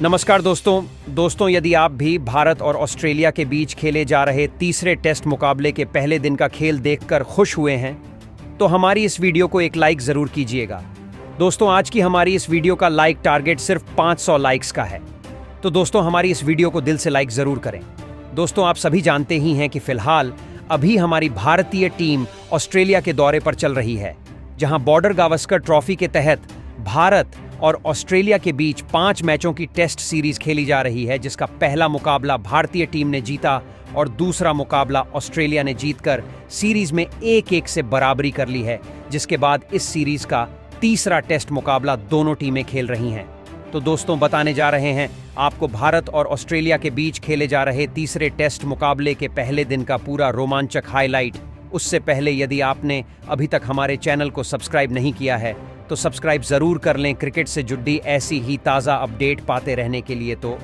नमस्कार दोस्तों यदि आप भी भारत और ऑस्ट्रेलिया के बीच खेले जा रहे तीसरे टेस्ट मुकाबले के पहले दिन का खेल देखकर खुश हुए हैं तो हमारी इस वीडियो को एक लाइक ज़रूर कीजिएगा। दोस्तों आज की हमारी इस वीडियो का लाइक टारगेट सिर्फ 500 लाइक्स का है, तो दोस्तों हमारी इस वीडियो को दिल से लाइक ज़रूर करें। दोस्तों आप सभी जानते ही हैं कि फ़िलहाल अभी हमारी भारतीय टीम ऑस्ट्रेलिया के दौरे पर चल रही है, जहां बॉर्डर गावस्कर ट्रॉफी के तहत भारत और ऑस्ट्रेलिया के बीच 5 मैचों की टेस्ट सीरीज खेली जा रही है, जिसका पहला मुकाबला भारतीय टीम ने जीता और दूसरा मुकाबला ऑस्ट्रेलिया ने जीतकर सीरीज में 1-1 से बराबरी कर ली है, जिसके बाद इस सीरीज का तीसरा टेस्ट मुकाबला दोनों टीमें खेल रही हैं। तो दोस्तों बताने जा रहे हैं आपको भारत और ऑस्ट्रेलिया के बीच खेले जा रहे तीसरे टेस्ट मुकाबले के पहले दिन का पूरा रोमांचक हाईलाइट। उससे पहले यदि आपने अभी तक हमारे चैनल को सब्सक्राइब नहीं किया है तो सब्सक्राइब ज़रूर कर लें क्रिकेट से जुड़ी ऐसी ही ताज़ा अपडेट पाते रहने के लिए। तो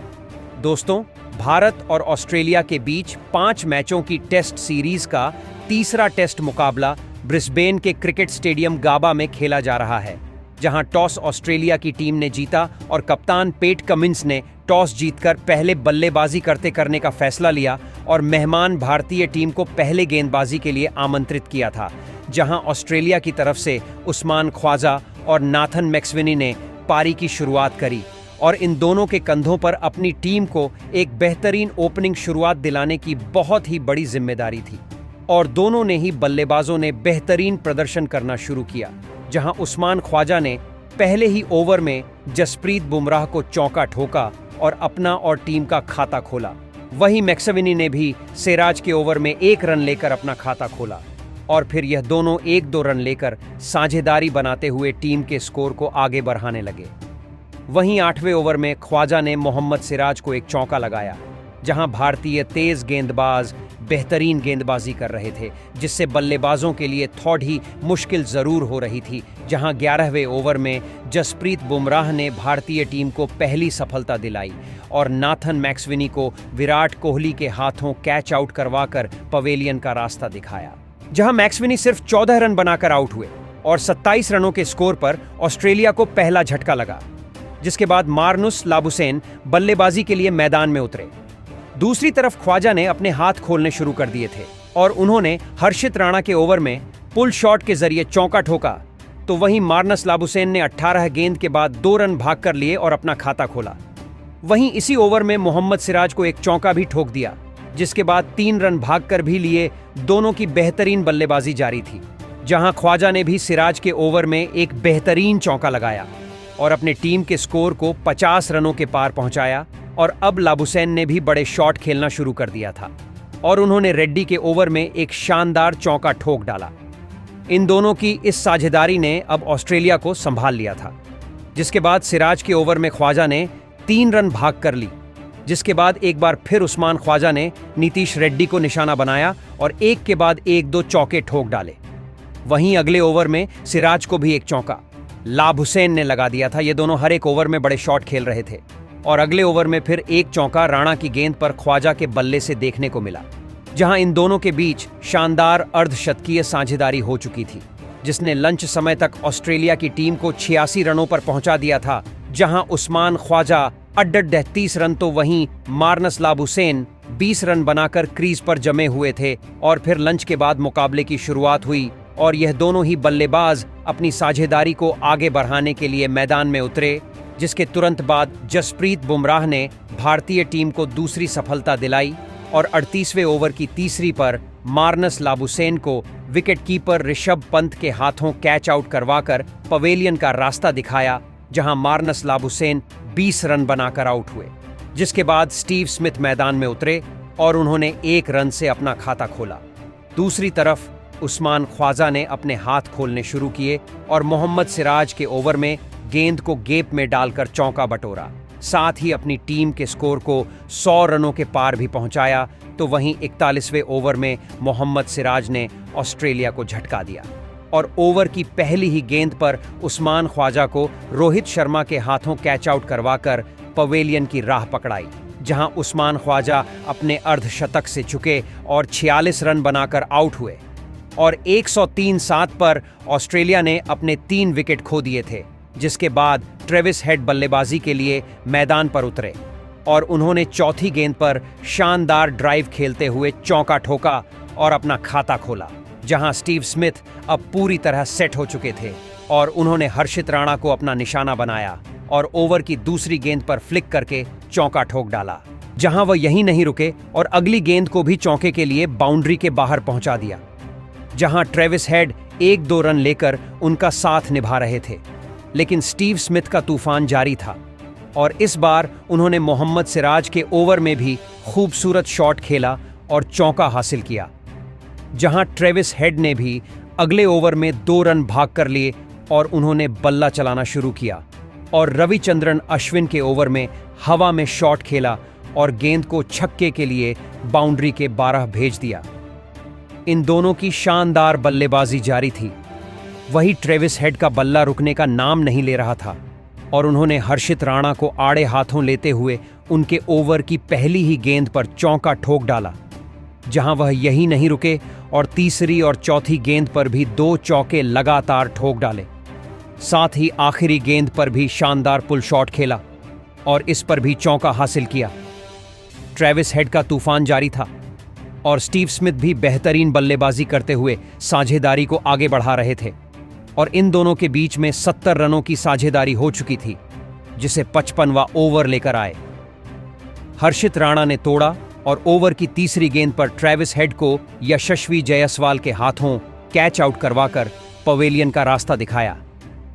दोस्तों भारत और ऑस्ट्रेलिया के बीच 5 मैचों की टेस्ट सीरीज का तीसरा टेस्ट मुकाबला ब्रिस्बेन के क्रिकेट स्टेडियम गाबा में खेला जा रहा है, जहां टॉस ऑस्ट्रेलिया की टीम ने जीता और कप्तान पेट कमिंस ने टॉस जीतकर पहले बल्लेबाजी करने का फैसला लिया और मेहमान भारतीय टीम को पहले गेंदबाजी के लिए आमंत्रित किया था, जहां ऑस्ट्रेलिया की तरफ से उस्मान ख्वाजा और नाथन मैक्सवेनी ने पारी की शुरुआत करी और इन दोनों के कंधों पर अपनी टीम को एक बेहतरीन ओपनिंग शुरुआत दिलाने की बहुत ही बड़ी जिम्मेदारी थी और दोनों ने ही बल्लेबाजों ने बेहतरीन प्रदर्शन करना शुरू किया, जहां उस्मान ख्वाजा ने पहले ही ओवर में जसप्रीत बुमराह को चौका ठोका और अपना और टीम का खाता खोला। वहीं मैक्सवेनी ने भी सिराज के ओवर में 1 रन लेकर अपना खाता खोला और फिर यह दोनों 1-2 रन लेकर साझेदारी बनाते हुए टीम के स्कोर को आगे बढ़ाने लगे। वहीं 8वें ओवर में ख्वाजा ने मोहम्मद सिराज को एक चौका लगाया, जहां भारतीय तेज गेंदबाज बेहतरीन गेंदबाजी कर रहे थे, जिससे बल्लेबाजों के लिए थोड़ी मुश्किल ज़रूर हो रही थी। जहां 11वें ओवर में जसप्रीत बुमराह ने भारतीय टीम को पहली सफलता दिलाई और नाथन मैक्सवेनी को विराट कोहली के हाथों कैच आउट करवाकर पवेलियन का रास्ता दिखाया, जहां मैक्सवेनी सिर्फ 14 रन बनाकर आउट हुए और 27 रनों के स्कोर पर ऑस्ट्रेलिया को पहला झटका लगा, जिसके बाद मार्नुस लाबुसैन बल्लेबाजी के लिए मैदान में उतरे। दूसरी तरफ ख्वाजा ने अपने हाथ खोलने शुरू कर दिए थे और उन्होंने हर्षित राणा के ओवर में पुल शॉट के जरिए चौका ठोका, तो वहीं मार्नस लाबुसैन ने 18 गेंद के बाद 2 रन भाग कर लिए और अपना खाता खोला। वहीं इसी ओवर में मोहम्मद सिराज को एक चौका भी ठोक दिया, जिसके बाद 3 रन भागकर भी लिए। दोनों की बेहतरीन बल्लेबाजी जारी थी, जहां ख्वाजा ने भी सिराज के ओवर में एक बेहतरीन चौका लगाया और अपने टीम के स्कोर को 50 रनों के पार पहुंचाया। और अब लाबुसैन ने भी बड़े शॉट खेलना शुरू कर दिया था और उन्होंने रेड्डी के ओवर में एक शानदार चौका ठोक डाला। इन दोनों की इस साझेदारी ने अब ऑस्ट्रेलिया को संभाल लिया था, जिसके बाद सिराज के ओवर में ख्वाजा ने 3 रन भाग कर ली, जिसके बाद एक बार फिर उस्मान ख्वाजा ने नीतीश रेड्डी को निशाना बनाया और एक के बाद 1-2 चौके ठोक डाले। वहीं अगले ओवर में सिराज को भी एक चौका लाबुसैन ने लगा दिया था। ये दोनों हर एक ओवर में बड़े शॉट खेल रहे थे और अगले ओवर में फिर एक चौका राणा की गेंद पर ख्वाजा के बल्ले से देखने को मिला, जहां इन दोनों के बीच शानदार अर्धशतकीय साझेदारी हो चुकी थी, जिसने लंच समय तक ऑस्ट्रेलिया की टीम को 86 रनों पर पहुंचा दिया था, जहां उस्मान ख्वाजा अड्डड 30 रन तो वहीं मार्नस लाबुसैन 20 रन बनाकर क्रीज पर जमे हुए थे। और फिर लंच के बाद मुकाबले की शुरुआत हुई और यह दोनों ही बल्लेबाज अपनी साझेदारी को आगे बढ़ाने के लिए मैदान में उतरे, जिसके तुरंत बाद जसप्रीत बुमराह ने भारतीय टीम को दूसरी सफलता दिलाई और 38वें ओवर की तीसरी पर मार्नस लाबुसैन को विकेटकीपर ऋषभ पंत के हाथों कैच आउट करवाकर पवेलियन का रास्ता दिखाया, जहां मार्नस लाबुसैन 20 रन बनाकर आउट हुए। जिसके बाद स्टीव स्मिथ मैदान में उतरे और उन्होंने 1 रन से अपना खाता खोला। दूसरी तरफ उस्मान ख्वाजा ने अपने हाथ खोलने शुरू किए और मोहम्मद सिराज के ओवर में गेंद को गेप में डालकर चौका बटोरा, साथ ही अपनी टीम के स्कोर को 100 रनों के पार भी पहुंचाया। तो वहीं 41वें ओवर में मोहम्मद सिराज ने ऑस्ट्रेलिया को झटका दिया और ओवर की पहली ही गेंद पर उस्मान ख्वाजा को रोहित शर्मा के हाथों कैच आउट करवाकर पवेलियन की राह पकड़ाई, जहां उस्मान ख्वाजा अपने अर्धशतक से चुके और 46 रन बनाकर आउट हुए और 103 पर ऑस्ट्रेलिया ने अपने 3 विकेट खो दिए थे। जिसके बाद ट्रेविस हेड बल्लेबाजी के लिए मैदान पर उतरे और उन्होंने चौथी गेंद पर शानदार ड्राइव खेलते हुए चौका ठोका और अपना खाता खोला, जहां स्टीव स्मिथ अब पूरी तरह सेट हो चुके थे और उन्होंने हर्षित राणा को अपना निशाना बनाया और ओवर की दूसरी गेंद पर फ्लिक करके चौका ठोक डाला। जहां वह यहीं नहीं रुके और अगली गेंद को भी चौके के लिए बाउंड्री के बाहर पहुंचा दिया, जहां ट्रेविस हेड 1-2 रन लेकर उनका साथ निभा रहे थे। लेकिन स्टीव स्मिथ का तूफान जारी था और इस बार उन्होंने मोहम्मद सिराज के ओवर में भी खूबसूरत शॉट खेला और चौका हासिल किया, जहां ट्रेविस हेड ने भी अगले ओवर में 2 रन भाग कर लिए और उन्होंने बल्ला चलाना शुरू किया और रविचंद्रन अश्विन के ओवर में हवा में शॉट खेला और गेंद को छक्के के लिए बाउंड्री के 12 भेज दिया। इन दोनों की शानदार बल्लेबाजी जारी थी। वही ट्रेविस हेड का बल्ला रुकने का नाम नहीं ले रहा था और उन्होंने हर्षित राणा को आड़े हाथों लेते हुए उनके ओवर की पहली ही गेंद पर चौका ठोक डाला, जहां वह यही नहीं रुके और तीसरी और चौथी गेंद पर भी 2 चौके लगातार ठोक डाले। साथ ही आखिरी गेंद पर भी शानदार पुल शॉट खेला और इस पर भी चौका हासिल किया। ट्रेविस हेड का तूफान जारी था और स्टीव स्मिथ भी बेहतरीन बल्लेबाजी करते हुए साझेदारी को आगे बढ़ा रहे थे और इन दोनों के बीच में 70 रनों की साझेदारी हो चुकी थी, जिसे 55वां ओवर लेकर आए। हर्षित राणा ने तोड़ा और ओवर की तीसरी गेंद पर ट्रेविस हेड को यशस्वी जायसवाल के हाथों कैच आउट करवाकर पवेलियन का रास्ता दिखाया,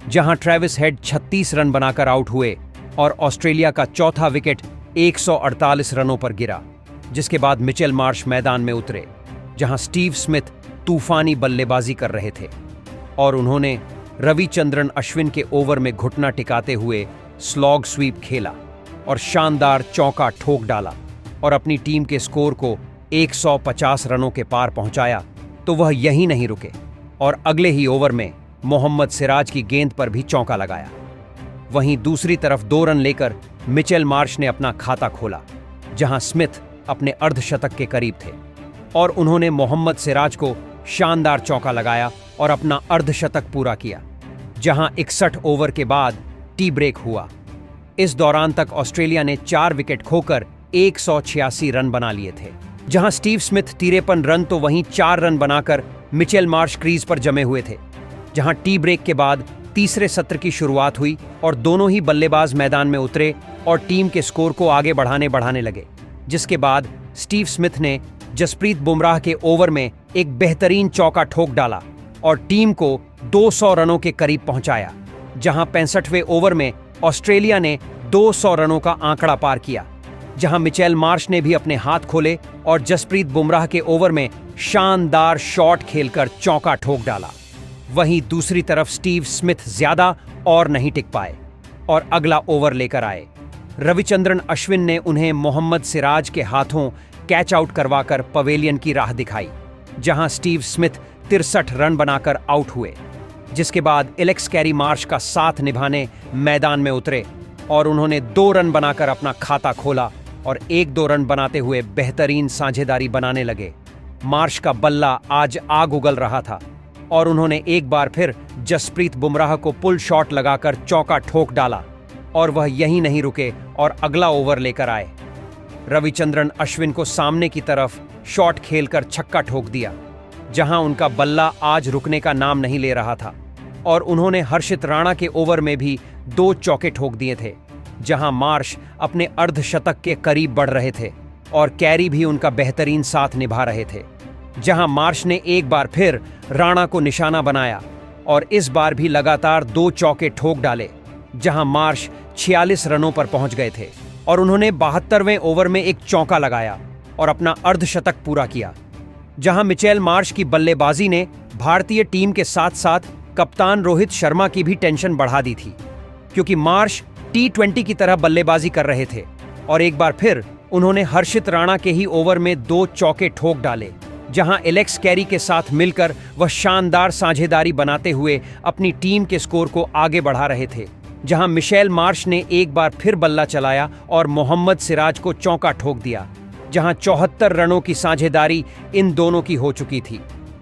जहां ट्रेविस हेड 36 रन बनाकर आउट हुए और ऑस्ट्रेलिया का चौथा विकेट 148 रनों पर गिरा, जिसके बाद मिचेल मार्श मैदान में उतरे, जहां स्टीव स्मिथ तूफानी बल्लेबाजी कर रहे थे और उन्होंने रविचंद्रन अश्विन के ओवर में घुटना टिकाते हुए स्लॉग स्वीप खेला और शानदार चौका ठोक डाला और अपनी टीम के स्कोर को 150 रनों के पार पहुंचाया। तो वह यहीं नहीं रुके और अगले ही ओवर में मोहम्मद सिराज की गेंद पर भी चौका लगाया। वहीं दूसरी तरफ 2 रन लेकर मिचेल मार्श ने अपना खाता खोला, जहां स्मिथ अपने अर्धशतक के करीब थे और उन्होंने मोहम्मद सिराज को शानदार चौका लगाया और अपना अर्धशतक पूरा किया, जहां 61 ओवर के बाद टी ब्रेक हुआ। इस दौरान तक ऑस्ट्रेलिया ने 4 विकेट खोकर 186 रन बना लिए थे, जहां स्टीव स्मिथ 53 रन तो वहीं 4 रन बनाकर मिचेल मार्श क्रीज पर जमे हुए थे। जहां टी ब्रेक के बाद तीसरे सत्र की शुरुआत हुई और दोनों ही बल्लेबाज मैदान में उतरे और टीम के स्कोर को आगे बढ़ाने लगे, जिसके बाद स्टीव स्मिथ ने जसप्रीत बुमराह के ओवर में एक बेहतरीन चौका ठोक डाला और टीम को 200 रनों के करीब पहुंचाया, जहां 65वें ओवर में ऑस्ट्रेलिया ने 200 रनों का आंकड़ा पार किया, जहां मिचेल मार्श ने भी अपने हाथ खोले और जसप्रीत बुमराह के ओवर में शानदार शॉट खेलकर चौका ठोक डाला। वहीं दूसरी तरफ स्टीव स्मिथ ज्यादा और नहीं टिक पाए और अगला ओवर लेकर आए। रविचंद्रन अश्विन ने उन्हें मोहम्मद सिराज के हाथों कैच आउट करवाकर पवेलियन की राह दिखाई, जहां स्टीव स्मिथ 63 रन बनाकर आउट हुए, जिसके बाद एलेक्स कैरी मार्श का साथ निभाने मैदान में उतरे और उन्होंने 2 रन बनाकर अपना खाता खोला और 1-2 रन बनाते हुए बेहतरीन साझेदारी बनाने लगे। मार्श का बल्ला आज आग उगल रहा था और उन्होंने एक बार फिर जसप्रीत बुमराह को पुल शॉट लगाकर चौका ठोक डाला और वह यहीं नहीं रुके और अगला ओवर लेकर आए। रविचंद्रन अश्विन को सामने की तरफ शॉट खेलकर छक्का ठोक दिया, जहां उनका बल्ला आज रुकने का नाम नहीं ले रहा था और उन्होंने हर्षित राणा के ओवर में भी 2 चौके ठोक दिए थे, जहां मार्श अपने अर्धशतक के करीब बढ़ रहे थे और कैरी भी उनका बेहतरीन साथ निभा रहे थे, जहां मार्श ने एक बार फिर राणा को निशाना बनाया और इस बार भी लगातार 2 चौके ठोक डाले, जहां मार्श 46 रनों पर पहुंच गए थे और उन्होंने 72वें ओवर में एक चौका लगाया और अपना अर्धशतक पूरा किया, जहां मिचेल मार्श की बल्लेबाजी ने भारतीय टीम के साथ साथ कप्तान रोहित शर्मा की भी टेंशन बढ़ा दी थी, क्योंकि मार्श T20 की तरह बल्लेबाजी कर रहे थे और एक बार फिर उन्होंने हर्षित राणा के ही ओवर में 2 चौके ठोक डाले, जहां एलेक्स कैरी के साथ मिलकर वह शानदार साझेदारी बनाते हुए अपनी टीम के स्कोर को आगे बढ़ा रहे थे, जहां मिचेल मार्श ने एक बार फिर बल्ला चलाया और मोहम्मद सिराज को चौका ठोक दिया, जहां 74 रनों की साझेदारी इन दोनों की हो चुकी थी।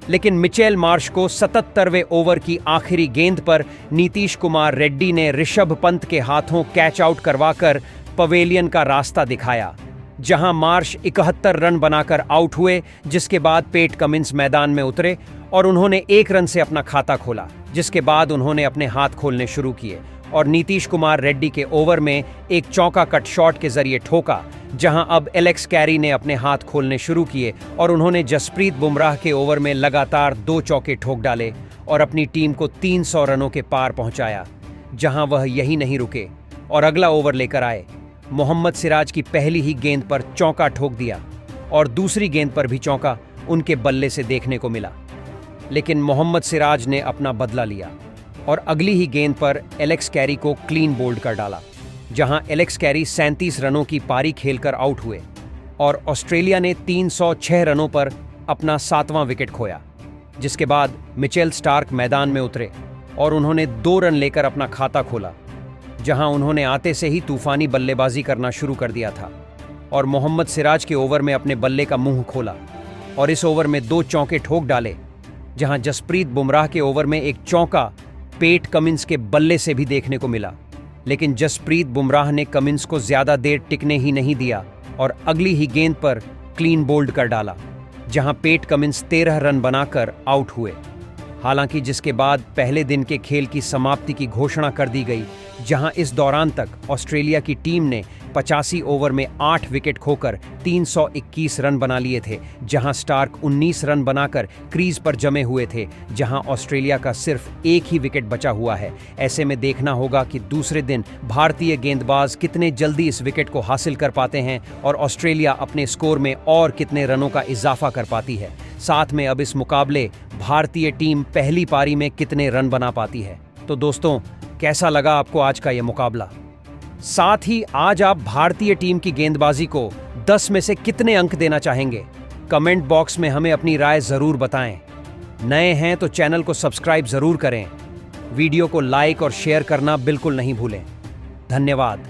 लेकिन मिचेल मार्श को 77वें ओवर की आखिरी गेंद पर नीतीश कुमार रेड्डी ने ऋषभ पंत के हाथों कैच आउट करवाकर पवेलियन का रास्ता दिखाया, जहां मार्श 71 रन बनाकर आउट हुए, जिसके बाद पेट कमिंस मैदान में उतरे और उन्होंने 1 रन से अपना खाता खोला, जिसके बाद उन्होंने अपने हाथ खोलने शुरू किए और नीतीश कुमार रेड्डी के ओवर में एक चौका कट शॉट के जरिए ठोका, जहां अब एलेक्स कैरी ने अपने हाथ खोलने शुरू किए और उन्होंने जसप्रीत बुमराह के ओवर में लगातार 2 चौके ठोक डाले और अपनी टीम को 300 रनों के पार पहुंचाया। जहां वह यही नहीं रुके और अगला ओवर लेकर आए। मोहम्मद सिराज की पहली ही गेंद पर चौका ठोक दिया और दूसरी गेंद पर भी चौका उनके बल्ले से देखने को मिला, लेकिन मोहम्मद सिराज ने अपना बदला लिया और अगली ही गेंद पर एलेक्स कैरी को क्लीन बोल्ड कर डाला, जहां एलेक्स कैरी 37 रनों की पारी खेलकर आउट हुए और ऑस्ट्रेलिया ने 306 रनों पर अपना 7वां विकेट खोया। जिसके बाद मिचेल स्टार्क मैदान में उतरे और उन्होंने 2 रन लेकर अपना खाता खोला, जहां उन्होंने आते से ही तूफानी बल्लेबाजी करना शुरू कर दिया था और मोहम्मद सिराज के ओवर में अपने बल्ले का मुंह खोला और इस ओवर में 2 चौके ठोक डाले, जहां जसप्रीत बुमराह के ओवर में एक चौका पेट कमिंस के बल्ले से भी देखने को मिला, लेकिन जसप्रीत बुमराह ने कमिंस को ज्यादा देर टिकने ही नहीं दिया और अगली ही गेंद पर क्लीन बोल्ड कर डाला, जहां पेट कमिंस 13 रन बनाकर आउट हुए। हालांकि जिसके बाद पहले दिन के खेल की समाप्ति की घोषणा कर दी गई, जहां इस दौरान तक ऑस्ट्रेलिया की टीम ने 85 ओवर में 8 विकेट खोकर 321 रन बना लिए थे, जहां स्टार्क 19 रन बनाकर क्रीज पर जमे हुए थे, जहां ऑस्ट्रेलिया का सिर्फ 1 ही विकेट बचा हुआ है। ऐसे में देखना होगा कि दूसरे दिन भारतीय गेंदबाज कितने जल्दी इस विकेट को हासिल कर पाते हैं और ऑस्ट्रेलिया अपने स्कोर में और कितने रनों का इजाफा कर पाती है। साथ में अब इस मुकाबले भारतीय टीम पहली पारी में कितने रन बना पाती है। तो दोस्तों, कैसा लगा आपको आज का यह मुकाबला? साथ ही आज आप भारतीय टीम की गेंदबाजी को 10 में से कितने अंक देना चाहेंगे? कमेंट बॉक्स में हमें अपनी राय जरूर बताएं। नए हैं तो चैनल को सब्सक्राइब जरूर करें। वीडियो को लाइक और शेयर करना बिल्कुल नहीं भूलें। धन्यवाद।